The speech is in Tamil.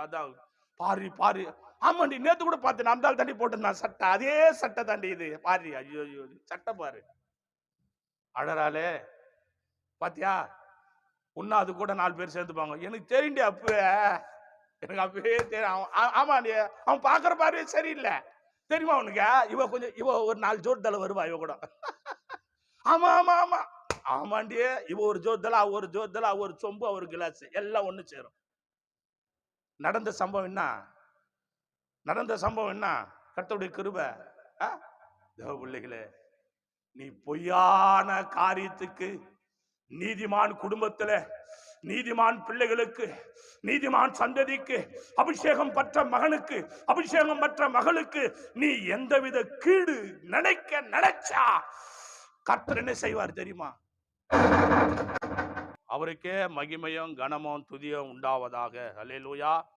அதான் பாரு பாரு. ஆமாண்டி, நேத்து கூட பார்த்தேன், அந்த ஆள் தாண்டி போட்டிருந்தான் சட்டை, அதே சட்டை தாண்டி இது பாரு. ஐயோ ஐயோ, சட்டை பாரு. அழறாளே பாத்தியா, உன்ன அது கூட 4 பேர் சேர்ந்துப்பாங்க. எனக்கு தெரியுண்டி அப்பவே, எனக்கு அப்பவே தெரியும். ஆமாண்டி, அவன் பாக்குற பாரு சரியில்லை தெரியுமா உனக்கு. இவ ஒரு 4 ஜோடிதால வருவா இவ கூட. ஆமா ஆமா ஆமா ஆமாண்டி, இவ ஒரு ஜோதிதல, அவ ஒரு ஜோதிதல, அவ ஒரு சொம்பு, அவர் கிளாஸ், எல்லாம் ஒண்ணு சேரும். நடந்த சம்பவம் என்ன? நடந்த சம்பவம் என்ன? கர்த்தருடைய கிருபை. தேவ பிள்ளைகளே, நீ பொய்யான காரியத்துக்கு, நீதிமான் குடும்பத்துல, நீதிமான் பிள்ளைகளுக்கு, நீதிமான் சந்ததிக்கு, அபிஷேகம் பெற்ற மகனுக்கு, அபிஷேகம் பெற்ற மகளுக்கு நீ எந்தவித கீடு நினைச்சா கர்த்தர் என்ன செய்வார் தெரியுமா? அவருக்கே மகிமையும் கனமும் துதியும் உண்டாவதாக. அல்லேலூயா.